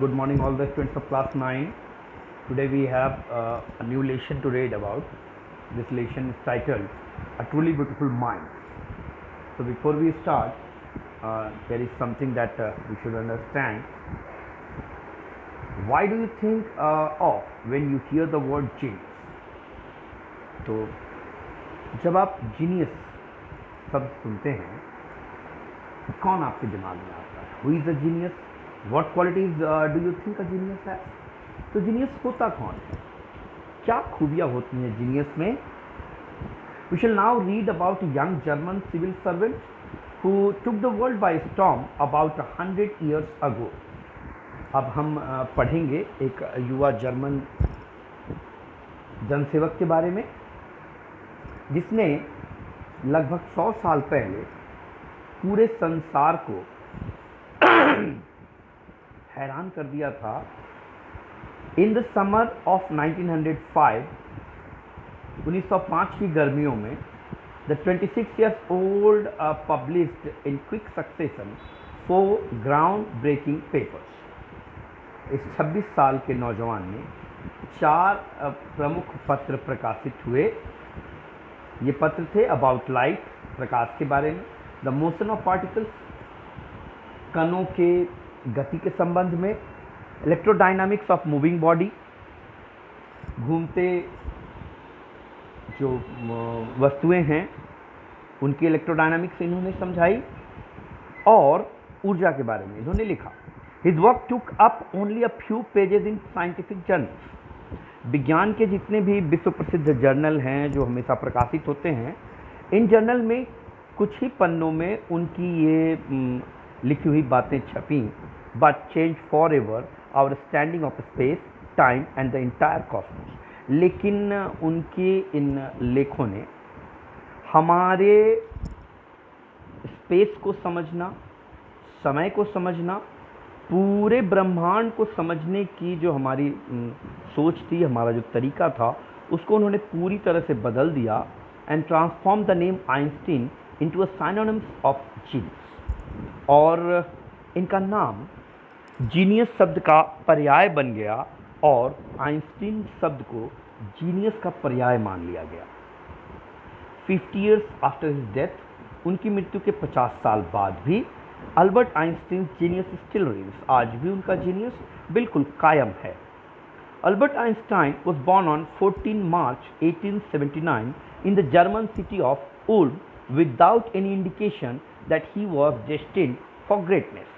Good morning, all the students of class 9. Today we have a new lesson to read about. This lesson is titled A Truly Beautiful Mind. So before we start, there is something that we should understand. Why do you think of when you hear the word genius? तो जब आप genius शब्द सुनते हैं तो कौन आपके दिमाग में आता है? Who is a genius? What qualities do you think a genius है? तो जीनियस होता कौन है? क्या खूबियाँ होती हैं जीनियस में? We shall now read about a young German civil servant who took the world by storm about 100 years ago. अब हम पढ़ेंगे एक युवा जर्मन जनसेवक के बारे में जिसने लगभग 100 साल पहले पूरे संसार को हैरान कर दिया था. इन द समर ऑफ 1905, 1905 की गर्मियों में the 26 years old published in quick succession 4 ground breaking papers. इस 26 साल के नौजवान ने 4 प्रमुख पत्र प्रकाशित हुए. ये पत्र थे अबाउट लाइट, प्रकाश के बारे में, द मोशन ऑफ पार्टिकल्स, कणों के गति के संबंध में, इलेक्ट्रोडायनामिक्स ऑफ मूविंग बॉडी, घूमते जो वस्तुएं हैं उनकी इलेक्ट्रोडायनामिक्स इन्होंने समझाई, और ऊर्जा के बारे में इन्होंने लिखा. His work took up only a few pages in scientific journals. विज्ञान के जितने भी विश्व प्रसिद्ध जर्नल हैं जो हमेशा प्रकाशित होते हैं, इन जर्नल में कुछ ही पन्नों में उनकी ये लिखी हुई बातें छपी. But change for ever our standing of space, time and the entire cosmos. लेकिन उनके इन लेखों ने हमारे स्पेस को समझना, समय को समझना, पूरे ब्रह्मांड को समझने की जो हमारी सोच थी, हमारा जो तरीका था, उसको उन्होंने पूरी तरह से बदल दिया. And transform the name Einstein into a synonyms of genius. और इनका नाम जीनियस शब्द का पर्याय बन गया और आइंस्टीन शब्द को जीनियस का पर्याय मान लिया गया. 50 years आफ्टर हिज डेथ, उनकी मृत्यु के 50 साल बाद भी Albert Einstein genius still remains. आज भी उनका जीनियस बिल्कुल कायम है. Albert Einstein was born on 14 March 1879 in the German city of Ulm without any indication that he was destined for greatness.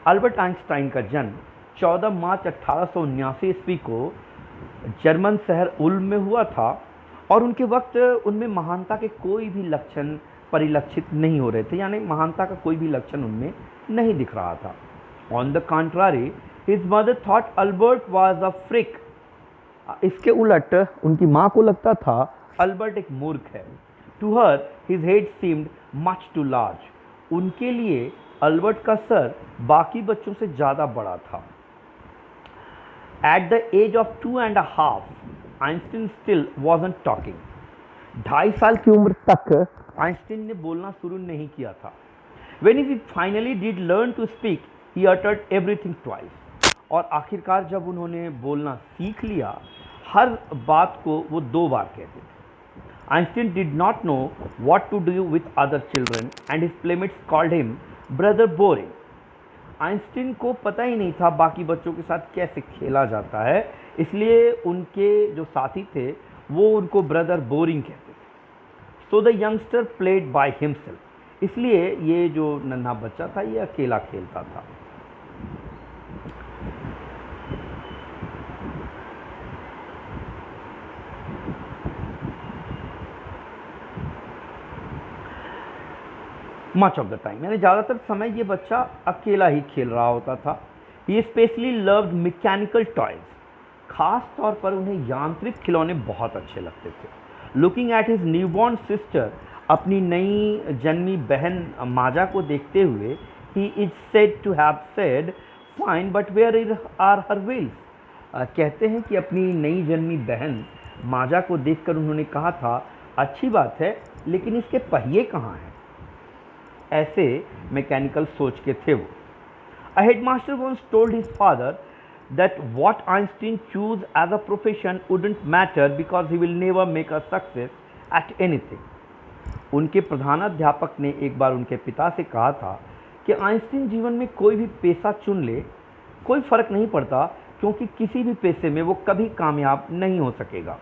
Albert Einstein का जन्म 14 मार्च 1879 ईस्वी को जर्मन शहर उल्म में हुआ था और उनके वक्त उनमें महानता के कोई भी लक्षण परिलक्षित नहीं हो रहे थे, यानी महानता का कोई भी लक्षण उनमें नहीं दिख रहा था. On the contrary, his mother thought Albert was a freak. इसके उलट उनकी माँ को लगता था अल्बर्ट एक मूर्ख है. To her his head seemed much too large. उनके लिए अल्बर्ट का सर बाकी बच्चों से ज़्यादा बड़ा था. At the age of 2.5, Einstein still wasn't talking. 2.5 साल की उम्र तक आइंस्टीन ने बोलना शुरू नहीं किया था. When he finally did learn to speak, he uttered everything twice. और आखिरकार जब उन्होंने बोलना सीख लिया, हर बात को वो 2 बार कहते थे. Einstein did not know what to do with other children and his playmates called him brother boring. Einstein को पता ही नहीं था बाकी बच्चों के साथ कैसे खेला जाता है, इसलिए उनके जो साथी थे वो उनको ब्रदर बोरिंग कहते थे. So the youngster played by himself. इसलिए ये जो नन्हा बच्चा था ये अकेला खेलता था. मच ऑफ द टाइम, यानी ज़्यादातर समय ये बच्चा अकेला ही खेल रहा होता था. ही स्पेशली लव्ड मैकेनिकल टॉयज. खास तौर पर उन्हें यांत्रिक खिलौने बहुत अच्छे लगते थे. Looking at his newborn sister, अपनी नई जन्मी बहन माजा को देखते हुए, he is said to have said, fine but where are her wheels. कहते हैं कि अपनी नई जन्मी बहन माजा को देखकर उन्होंने कहा था, अच्छी बात है लेकिन इसके पहिए कहाँ हैं. ऐसे मैकेनिकल सोच के थे वो. A headmaster once told his father that what Einstein chose as a profession wouldn't matter because he will never make a success at anything. उनके प्रधानाध्यापक ने एक बार उनके पिता से कहा था कि आइंस्टीन जीवन में कोई भी पेशा चुन ले, कोई फर्क नहीं पड़ता, क्योंकि किसी भी पेशे में वो कभी कामयाब नहीं हो सकेगा.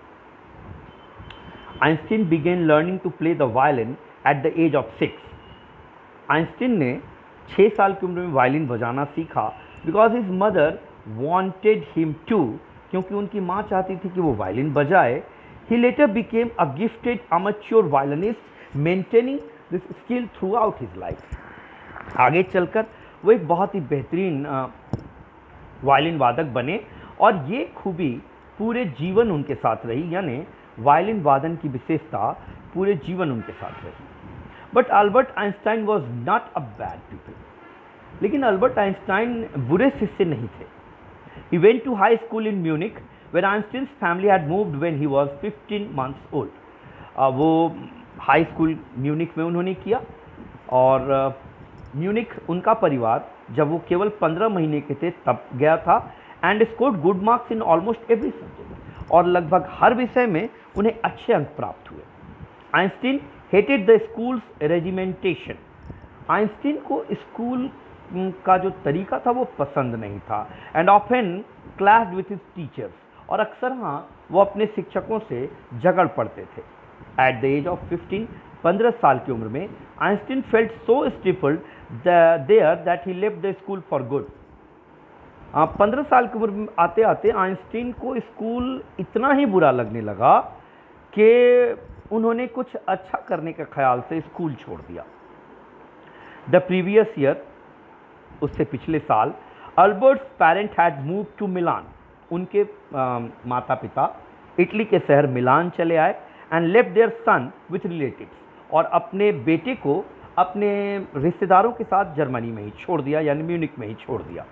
Einstein began learning to play the violin at the age of 6. Einstein ने 6 साल की उम्र में वायलिन बजाना सीखा because his mother wanted him to, क्योंकि उनकी माँ चाहती थी कि वो वायलिन बजाए. He later became a gifted amateur violinist maintaining this skill throughout his life. आगे चलकर वो एक बहुत ही बेहतरीन वायलिन वादक बने और ये खूबी पूरे जीवन उनके साथ रही, यानी वायलिन वादन की विशेषता पूरे जीवन उनके साथ रही. But Albert Einstein was not a bad people. लेकिन अल्बर्ट आइंस्टाइन बुरे शिष्य नहीं थे. He went to high school in Munich where Einstein's family had moved when he was 15 months old. वो हाई स्कूल म्यूनिक में उन्होंने किया और म्यूनिक उनका परिवार जब वो केवल 15 महीने के थे तब गया था. And scored good marks in almost every subject, और लगभग हर विषय में उन्हें अच्छे अंक प्राप्त हुए. Einstein hated the schools regimentation. Einstein को स्कूल का जो तरीका था वो पसंद नहीं था. And often clashed with his teachers, और अक्सर वो अपने शिक्षकों से झगड़ पड़ते थे. एट द एज ऑफ 15 साल की उम्र में Einstein felt so stifled there that he left the school for good. 15 साल की उम्र में आते आते आइंस्टीन को स्कूल इतना ही बुरा लगने लगा कि उन्होंने कुछ अच्छा करने के ख्याल से स्कूल छोड़ दिया. द प्रीवियस ईयर, उससे पिछले साल, Albert's parent had move to Milan. उनके माता पिता इटली के शहर मिलान चले आए and left there son with relatives, और अपने बेटे को अपने रिश्तेदारों के साथ जर्मनी में ही छोड़ दिया, यानी म्यूनिक में ही छोड़ दिया.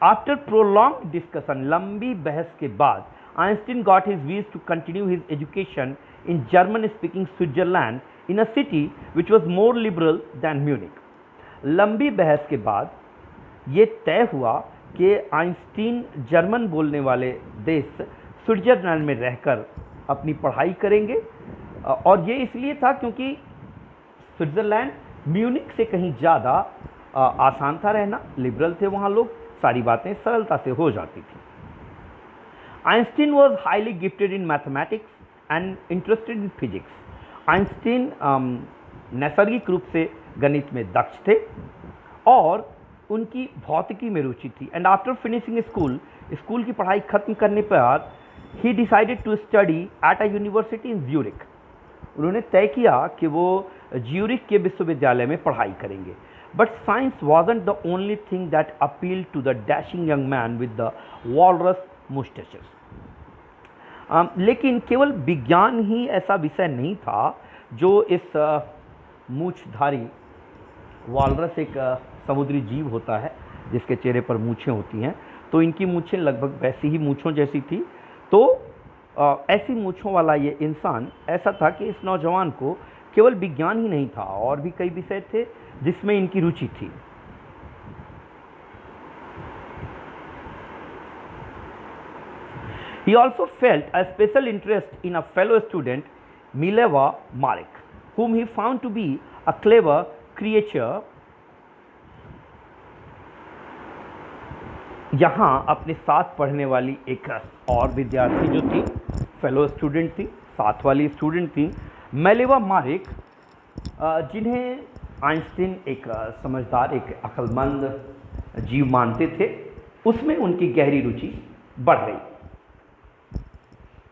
आफ्टर प्रोलॉन्ग डिस्कशन, लंबी बहस के बाद, Einstein got his wish to continue his education in German-speaking Switzerland in a city which was more liberal than Munich. लंबी बहस के बाद ये तय हुआ कि आइंस्टीन जर्मन बोलने वाले देश स्विट्जरलैंड में रहकर अपनी पढ़ाई करेंगे, और ये इसलिए था क्योंकि स्विट्जरलैंड म्यूनिक से कहीं ज़्यादा आसान था रहना, लिबरल थे वहाँ लोग, सारी बातें सरलता से हो जाती थी. Einstein was highly gifted in mathematics and interested in physics. Einstein नैसर्गिक रूप से गणित में दक्ष थे और उनकी भौतिकी में रुचि थी. एंड आफ्टर फिनिशिंग स्कूल की पढ़ाई खत्म करने पर बाद ही decided to study at a university in Zurich. उन्होंने तय किया कि वो ज्यूरिक के विश्वविद्यालय में पढ़ाई करेंगे. But science wasn't the only thing that appeal to the dashing young man with the walrus moustaches. लेकिन केवल विज्ञान ही ऐसा विषय नहीं था जो इस मूछधारी, वॉलरस एक समुद्री जीव होता है जिसके चेहरे पर मूछें होती हैं, तो इनकी मूछें लगभग वैसी ही मूछों जैसी थी. तो ऐसी मूछों वाला ये इंसान ऐसा था कि इस नौजवान को केवल विज्ञान ही नहीं था, और भी कई विषय थे जिसमें इनकी रुचि थी. He also felt a special interest in a fellow student, Mileva Marek, whom he found to be a clever creature. यहाँ अपने साथ पढ़ने वाली एक और विद्यार्थी जो थी, फेलो स्टूडेंट थी, साथ वाली स्टूडेंट थी, मेलेवा मारिक, जिन्हें आइंस्टीन एक समझदार, एक अक्लमंद जीव मानते थे, उसमें उनकी गहरी रुचि बढ़ गई.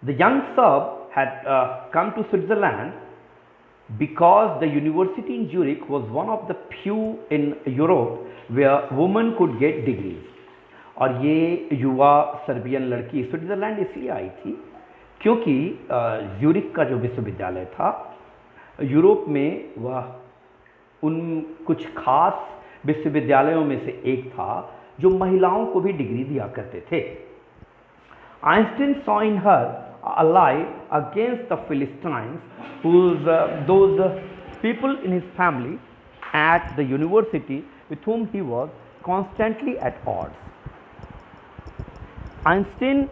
The young Serb had come to Switzerland because the university in Zurich was one of the few in Europe where women could get degrees. और ये युवा सर्बियन लड़की स्विट्ज़रलैंड इसलिए आई थी क्योंकि ज्यूरिक का जो विश्वविद्यालय था यूरोप में, वह उन कुछ खास विश्वविद्यालयों में से एक था जो महिलाओं को भी डिग्री दिया करते थे. Einstein saw in her ally against the Philistines, those people in his family at the university with whom he was constantly at odds. Einstein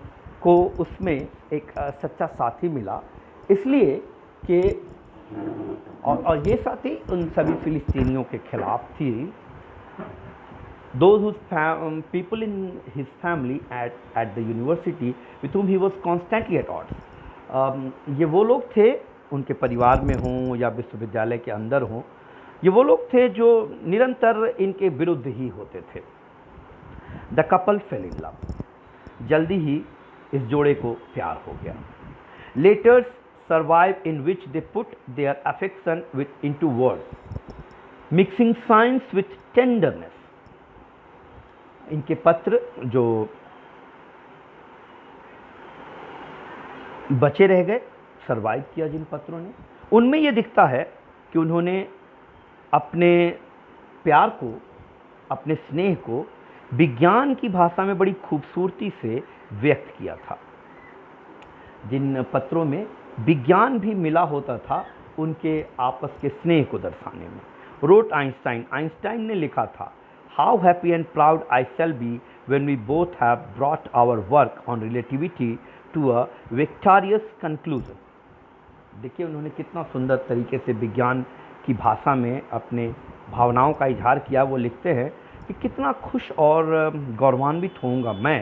को उसमें एक सच्चा साथी मिला, इसलिए कि और ये साथी उन सभी फिलिस्तीनियों के खिलाफ थी। Those whose people in his family at the university with whom he was constantly at odds. ये वो लोग थे, उनके परिवार में हों या विश्वविद्यालय के अंदर हों, ये वो लोग थे जो निरंतर इनके विरुद्ध ही होते थे। The couple fell in love. जल्दी ही इस जोड़े को प्यार हो गया। Letters survive in which they put their affection with into words, mixing science with tenderness. इनके पत्र जो बचे रह गए, सर्वाइव किया जिन पत्रों ने, उनमें यह दिखता है कि उन्होंने अपने प्यार को, अपने स्नेह को विज्ञान की भाषा में बड़ी खूबसूरती से व्यक्त किया था। जिन पत्रों में विज्ञान भी मिला होता था उनके आपस के स्नेह को दर्शाने में। रोट आइंस्टाइन, आइंस्टाइन ने लिखा था, How happy and proud I shall be when we both have brought our work on relativity to a victorious conclusion. देखिए उन्होंने कितना सुंदर तरीके से विज्ञान की भाषा में अपने भावनाओं का इजहार किया। वो लिखते हैं कि कितना खुश और गौरवान्वित होऊंगा मैं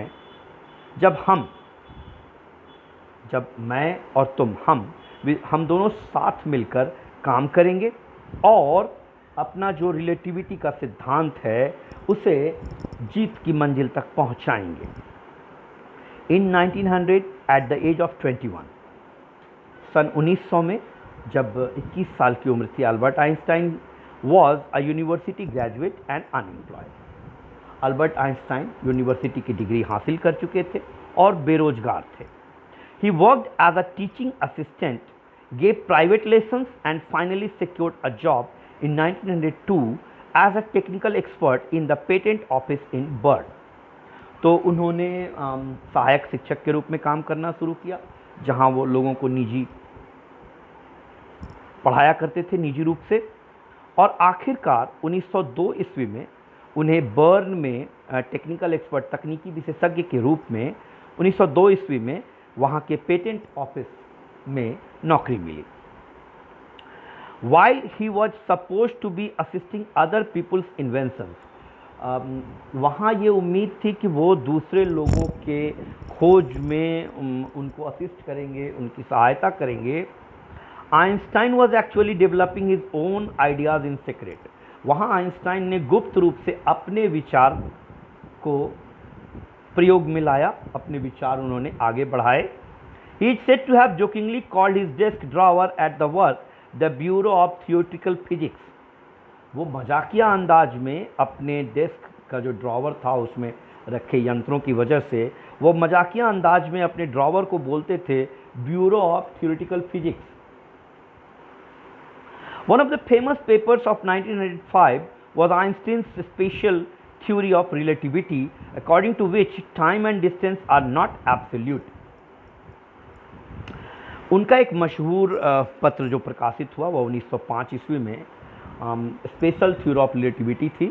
जब मैं और तुम हम दोनों साथ मिलकर काम करेंगे और अपना जो रिलेटिविटी का सिद्धांत है उसे जीत की मंजिल तक पहुंचाएंगे। In 1900 at the age of 21, सन 1900 में जब 21 साल की उम्र थी, Albert Einstein was a university graduate and unemployed. Albert Einstein university की डिग्री हासिल कर चुके थे और बेरोजगार थे। He worked as a teaching assistant, gave private lessons and finally secured a job in 1902 as a technical expert in the patent office in Bern. तो उन्होंने सहायक शिक्षक के रूप में काम करना शुरू किया, जहां वो लोगों को निजी पढ़ाया करते थे निजी रूप से, और आखिरकार 1902 ईस्वी में उन्हें बर्न में टेक्निकल एक्सपर्ट, तकनीकी विशेषज्ञ के रूप में 1902 ईस्वी में वहां के पेटेंट ऑफिस में नौकरी मिली। While he was supposed to be assisting other people's inventions, वहाँ ये उम्मीद थी कि वो दूसरे लोगों के खोज में उनको असिस्ट करेंगे, उनकी सहायता करेंगे। Einstein was actually developing his own ideas in secret. वहाँ आइंस्टाइन ने गुप्त रूप से अपने विचार को प्रयोग में लाया, अपने विचार उन्होंने आगे बढ़ाए। He is said to have jokingly called his desk drawer at the work the bureau of theoretical physics. वो मजाकिया अंदाज में अपने डेस्क का जो ड्रॉवर था उसमें रखे यंत्रों की वजह से वो मजाकिया अंदाज में अपने ड्रॉवर को बोलते थे bureau of theoretical physics. One of the famous papers of 1905 was Einstein's special theory of relativity, according to which time and distance are not absolute. उनका एक मशहूर पत्र जो प्रकाशित हुआ वह 1905 ईस्वी में स्पेशल थ्योरी ऑफ रिलेटिविटी थी।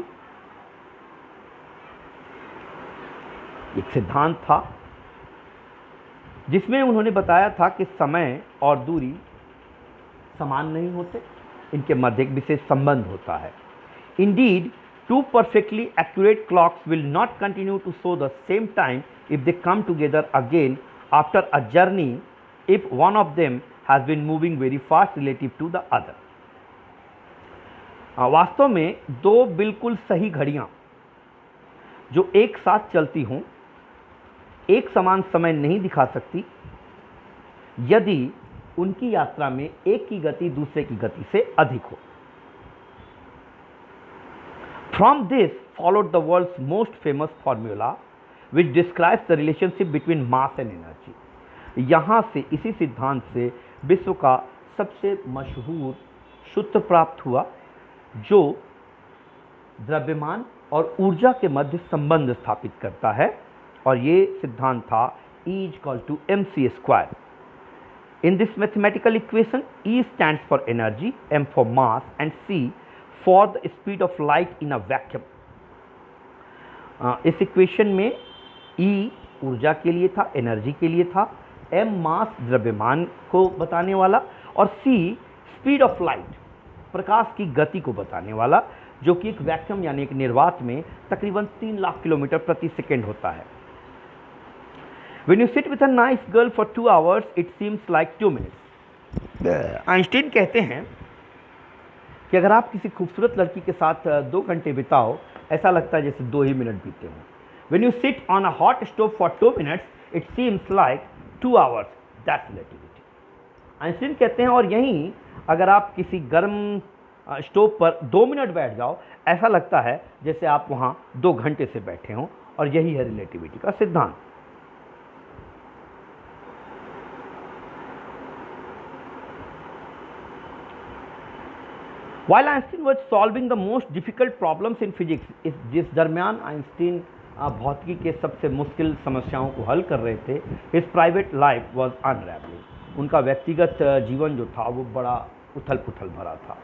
एक सिद्धांत था जिसमें उन्होंने बताया था कि समय और दूरी समान नहीं होते, इनके मध्य एक विशेष संबंध होता है। Indeed two perfectly accurate clocks will not continue to show the same time if they come together again after a journey if one of them has been moving very fast relative to the other. वास्तव में दो बिल्कुल सही घड़ियां जो एक साथ चलती हों एक समान समय नहीं दिखा सकती यदि उनकी यात्रा में एक की गति दूसरे की गति से अधिक हो। From this followed the world's most famous formula which describes the relationship between mass and energy. यहाँ से, इसी सिद्धांत से विश्व का सबसे मशहूर सूत्र प्राप्त हुआ जो द्रव्यमान और ऊर्जा के मध्य संबंध स्थापित करता है, और ये सिद्धांत था E = mc²। In this mathematical equation, E stands for energy, m for mass and c for the speed of light in a vacuum. इस इक्वेशन में E ऊर्जा के लिए था, एनर्जी के लिए था, M मास द्रव्यमान को बताने वाला, और C स्पीड ऑफ लाइट प्रकाश की गति को बताने वाला, जो कि एक वैक्यूम यानी एक निर्वात में तकरीबन 3 लाख किलोमीटर प्रति सेकेंड होता है। When you sit with a nice girl for 2 hours, it seems like 2 minutes. Einstein कहते हैं कि अगर आप किसी खूबसूरत लड़की के साथ 2 घंटे बिताओ, ऐसा लगता है जैसे 2 ही मिनट बीते हों। When you sit on a hot stove for 2 minutes, it seems like 2 hours. That's relativity. Einstein कहते हैं और यहीं अगर आप किसी गर्म स्टोव पर 2 मिनट बैठ जाओ, ऐसा लगता है जैसे आप वहाँ 2 घंटे से बैठे हों, और यही है रिलेटिविटी का सिद्धांत। While Einstein was solving the most difficult problems in physics, जिस दरमियान आइंस्टीन भौतिकी के सबसे मुश्किल समस्याओं को हल कर रहे थे, his private life was unraveling. उनका व्यक्तिगत जीवन जो था वो बड़ा उथल पुथल भरा था।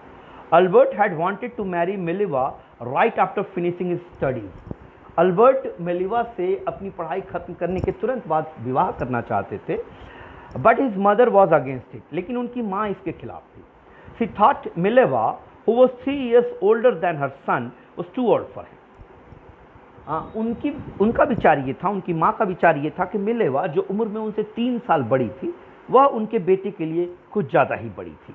Albert had wanted to marry Mileva right after finishing his studies. Albert Mileva से अपनी पढ़ाई खत्म करने के तुरंत बाद विवाह करना चाहते थे, but his mother was against it. लेकिन उनकी माँ इसके खिलाफ थी। She thought Mileva, who was 3 years older than her son, was too old for him. उनका विचार ये था, उनकी माँ का विचार ये था कि मिलेवा जो उम्र में उनसे 3 साल बड़ी थी, वह उनके बेटे के लिए कुछ ज़्यादा ही बड़ी थी।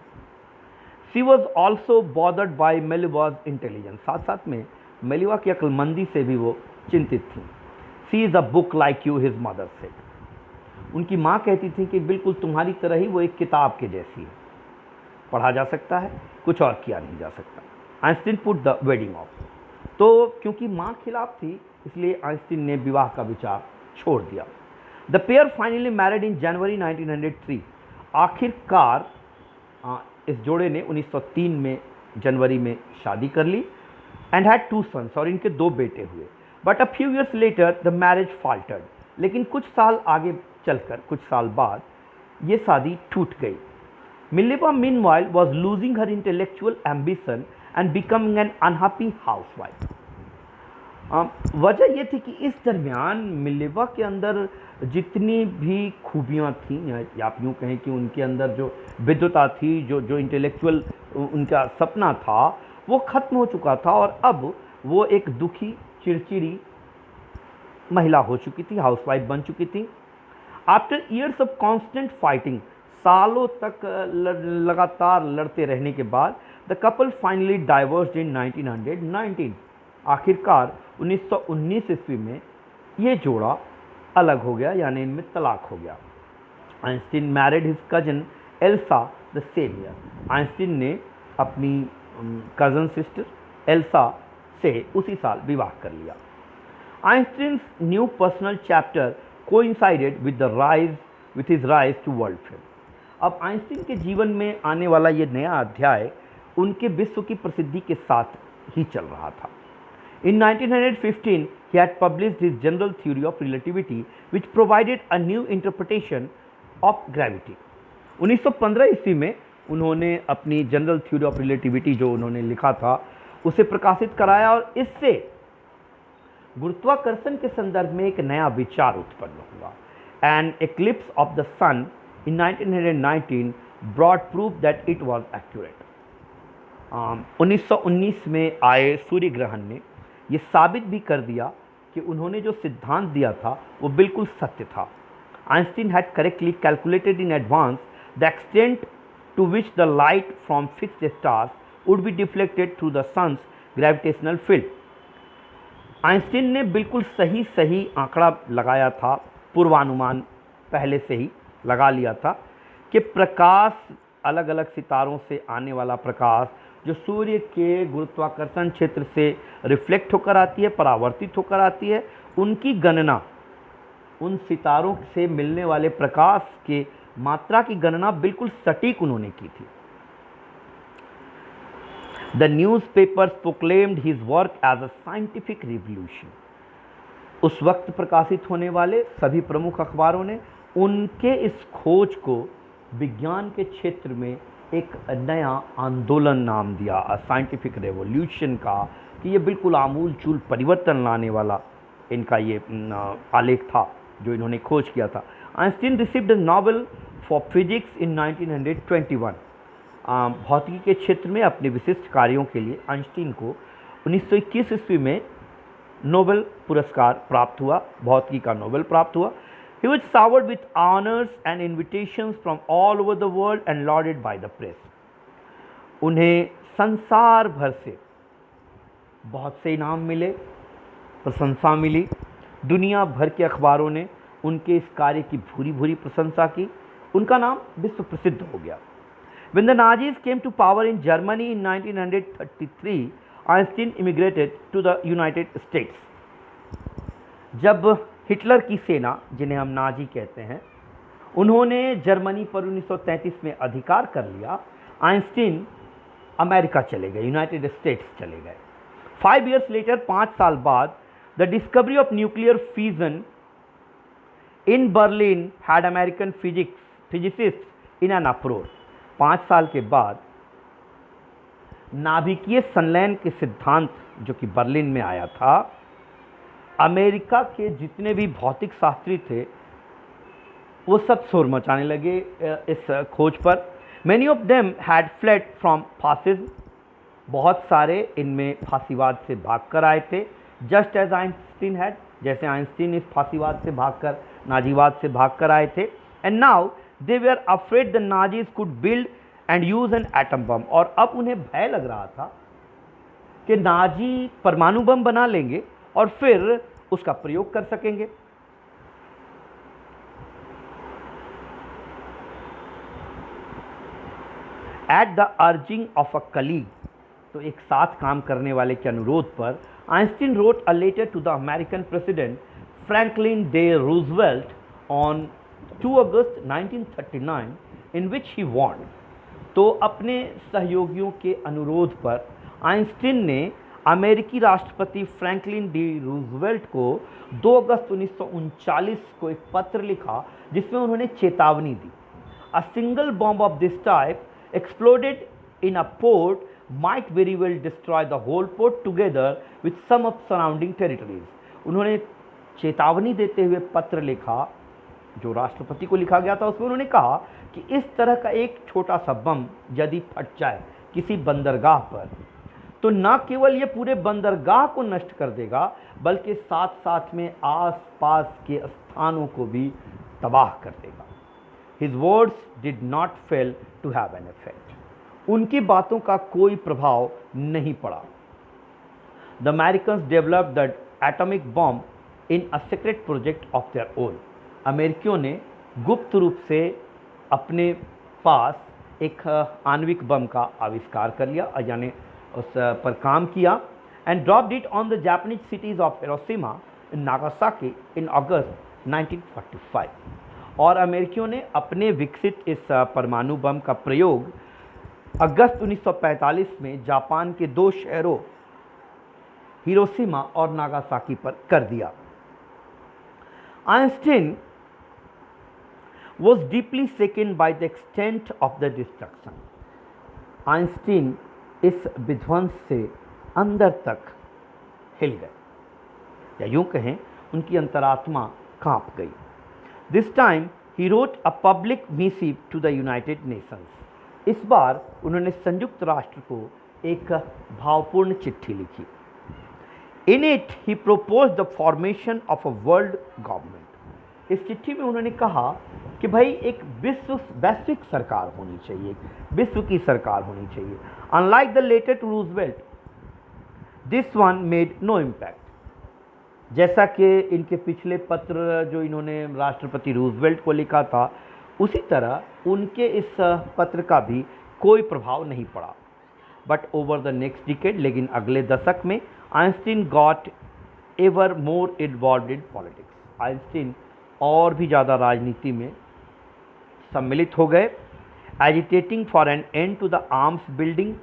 She was also bothered by Mileva's intelligence. साथ साथ में मिलेवा की अक्लमंदी से भी वो चिंतित थी। She is a book like you, his mother said. उनकी माँ कहती थी कि बिल्कुल तुम्हारी तरह ही वो एक किताब के जैसी है, पढ़ा जा सकता है, कुछ और किया नहीं जा सकता। Einstein put the wedding of. तो क्योंकि माँ खिलाफ थी, इसलिए आइंस्टीन ने विवाह का विचार छोड़ दिया। The pair finally married in January 1903। आखिरकार इस जोड़े ने 1903 में जनवरी में शादी कर ली, एंड हैड 2 सन्स, और इनके 2 बेटे हुए। But a few years later the marriage faltered. लेकिन कुछ साल आगे चलकर, कुछ साल बाद ये शादी टूट गई। Mileva meanwhile was losing her intellectual ambition and becoming an unhappy housewife. वजह ये थी कि इस दरमियान मिलेवा के अंदर जितनी भी खूबियाँ थीं, या आप यूँ कहें कि उनके अंदर जो विद्वता थी, जो इंटेलेक्चुअल उनका सपना था, वो ख़त्म हो चुका था, और अब वो एक दुखी चिड़चिड़ी महिला हो चुकी थी, हाउसवाइफ बन चुकी थी। After years of constant fighting, सालों तक लगातार लड़ते रहने के बाद, द कपल फाइनली डाइवर्स्ड इन 1919। आखिरकार 1919 ईस्वी में ये जोड़ा अलग हो गया, यानी इनमें तलाक हो गया। Einstein married his cousin Elsa the same year. Einstein ने अपनी कजन सिस्टर एल्सा से उसी साल विवाह कर लिया। Einstein new personal chapter coincided with his rise to world fame. अब आइंस्टीन के जीवन में आने वाला ये नया अध्याय उनके विश्व की प्रसिद्धि के साथ ही चल रहा था। In 1915, he had published his general theory of relativity, which provided a new interpretation of gravity. 1915 ईस्वी में उन्होंने अपनी जनरल थ्योरी ऑफ रिलेटिविटी जो उन्होंने लिखा था, उसे प्रकाशित कराया, और इससे गुरुत्वाकर्षण के संदर्भ में एक नया विचार उत्पन्न हुआ। An eclipse of the sun in 1919 brought proof that it was accurate. 1919 में आए सूर्य ग्रहण ने ये साबित भी कर दिया कि उन्होंने जो सिद्धांत दिया था वो बिल्कुल सत्य था। Einstein had correctly calculated in advance the extent to which the light from fixed stars would be deflected through the sun's gravitational field. Einstein ने बिल्कुल सही आंकड़ा लगाया था, पूर्वानुमान पहले से ही लगा लिया था कि प्रकाश, अलग अलग सितारों से आने वाला प्रकाश जो सूर्य के गुरुत्वाकर्षण क्षेत्र से रिफ्लेक्ट होकर आती है, परावर्तित होकर आती है, उनकी गणना, उन सितारों से मिलने वाले प्रकाश के मात्रा की गणना बिल्कुल सटीक उन्होंने की थी। The newspapers proclaimed his work as a scientific revolution. उस वक्त प्रकाशित होने वाले सभी प्रमुख अखबारों ने उनके इस खोज को विज्ञान के क्षेत्र में एक नया आंदोलन नाम दिया, साइंटिफिक रेवोल्यूशन का, कि ये बिल्कुल आमूल चूल परिवर्तन लाने वाला इनका ये आलेख था जो इन्होंने खोज किया था। Einstein received Nobel for physics in 1921। भौतिकी के क्षेत्र में अपने विशिष्ट कार्यों के लिए आइंस्टीन को 1921 ईस्वी में नोबेल पुरस्कार प्राप्त हुआ, भौतिकी का नोबेल प्राप्त हुआ। He was showered with honors and invitations from all over the world and lauded by the press. उन्हें संसार भर से बहुत से इनाम मिले, प्रशंसा मिली। दुनिया भर के अखबारों ने उनके इस कार्य की भूरी भूरी प्रशंसा की। उनका नाम विश्व प्रसिद्ध हो गया। When the Nazis came to power in Germany in 1933, Einstein immigrated to the United States. जब हिटलर की सेना, जिन्हें हम नाजी कहते हैं, उन्होंने जर्मनी पर 1933 में अधिकार कर लिया, आइंस्टीन अमेरिका चले गए, यूनाइटेड स्टेट्स चले गए। 5 years later, 5 साल बाद, the discovery of nuclear fusion in Berlin had American physicist in an approach. 5 साल के बाद नाभिकीय संलयन के सिद्धांत जो कि बर्लिन में आया था, अमेरिका के जितने भी भौतिक शास्त्री थे वो सब शोर मचाने लगे इस खोज पर। Many of them had fled from fascism. बहुत सारे इनमें फांसीवाद से भागकर आए थे, जस्ट एज आइंस्टीन हैड, जैसे आइंस्टीन इस फांसीवाद से भागकर, नाजीवाद से भागकर आए थे। And now they were afraid the Nazis could build and use an atom bomb. और अब उन्हें भय लग रहा था कि नाजी परमाणु बम बना लेंगे और फिर उसका प्रयोग कर सकेंगे। At the urging of a colleague, तो एक साथ काम करने वाले के अनुरोध पर, Einstein wrote a letter to the American president Franklin D Roosevelt on 2 August 1939 in which he warned. तो अपने सहयोगियों के अनुरोध पर आइंस्टीन ने अमेरिकी राष्ट्रपति फ्रैंकलिन डी रूजवेल्ट को 2 अगस्त 1939 को एक पत्र लिखा जिसमें उन्होंने चेतावनी दी। A single bomb of this type exploded in a port might very well destroy the whole port together with some of surrounding territories. उन्होंने चेतावनी देते हुए पत्र लिखा जो राष्ट्रपति को लिखा गया था। उसमें उन्होंने कहा कि इस तरह का एक छोटा सा बम यदि फट जाए किसी बंदरगाह पर, तो न केवल ये पूरे बंदरगाह को नष्ट कर देगा बल्कि साथ साथ में आसपास के स्थानों को भी तबाह कर देगा। His words did not fail to have an effect. उनकी बातों का कोई प्रभाव नहीं पड़ा। The Americans developed the atomic bomb in a secret project of their own. अमेरिकियों ने गुप्त रूप से अपने पास एक आणविक बम का आविष्कार कर लिया, यानी उस पर काम किया। And dropped it on the Japanese cities of Hiroshima and Nagasaki in August 1945। और अमेरिकियों ने अपने विकसित इस परमाणु बम का प्रयोग अगस्त 1945 में जापान के 2 शहरों हिरोशिमा और नागासाकी पर कर दिया। Einstein was deeply shaken by the extent of the destruction. Einstein इस विध्वंस से अंदर तक हिल गए, या यूं कहें उनकी अंतरात्मा कांप गई। This time he wrote a public missive to the United Nations. इस बार उन्होंने संयुक्त राष्ट्र को एक भावपूर्ण चिट्ठी लिखी। In it he propose the formation of a world government. इस चिट्ठी में उन्होंने कहा कि भाई एक वैश्विक सरकार होनी चाहिए, विश्व की सरकार होनी चाहिए। Unlike the letter to Roosevelt, this one made no impact. जैसा कि इनके पिछले पत्र जो इन्होंने राष्ट्रपति रूजवेल्ट को लिखा था, उसी तरह उनके इस पत्र का भी कोई प्रभाव नहीं पड़ा। But over the next decade, लेकिन अगले दशक में Einstein got ever more involved in politics. Einstein और भी ज़्यादा राजनीति में सम्मिलित हो गए। Agitating for an end to the arms building,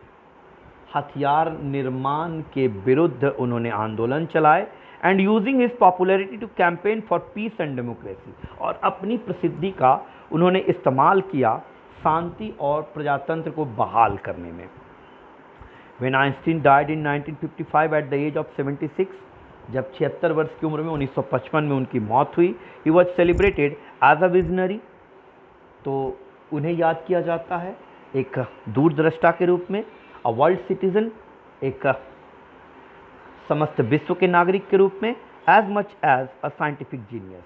हथियार निर्माण के विरुद्ध उन्होंने आंदोलन चलाए। And using his popularity to campaign for peace and democracy, और अपनी प्रसिद्धि का उन्होंने इस्तेमाल किया शांति और प्रजातंत्र को बहाल करने में। When Einstein died in 1955 at the age of 76, जब 76 वर्ष की उम्र में 1955 में उनकी मौत हुई। He was celebrated as a visionary, तो उन्हें याद किया जाता है एक दूरदृष्टा के रूप में, अ वर्ल्ड सिटीजन, एक समस्त विश्व के नागरिक के रूप में, as much as a scientific genius,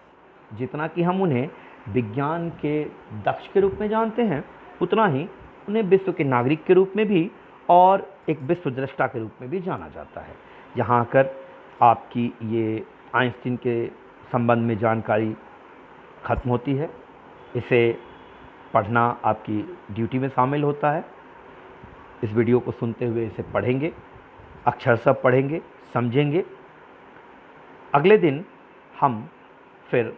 जितना कि हम उन्हें विज्ञान के दक्ष के रूप में जानते हैं, उतना ही उन्हें विश्व के नागरिक के रूप में भी और एक विश्व दृष्टा के रूप में भी जाना जाता है। यहाँ आकर आपकी ये आइंस्टीन के संबंध में जानकारी खत्म होती है। इसे पढ़ना आपकी ड्यूटी में शामिल होता है। इस वीडियो को सुनते हुए इसे पढ़ेंगे, अक्षरशः पढ़ेंगे, समझेंगे। अगले दिन हम फिर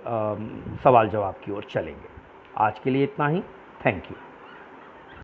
सवाल जवाब की ओर चलेंगे। आज के लिए इतना ही। Thank you.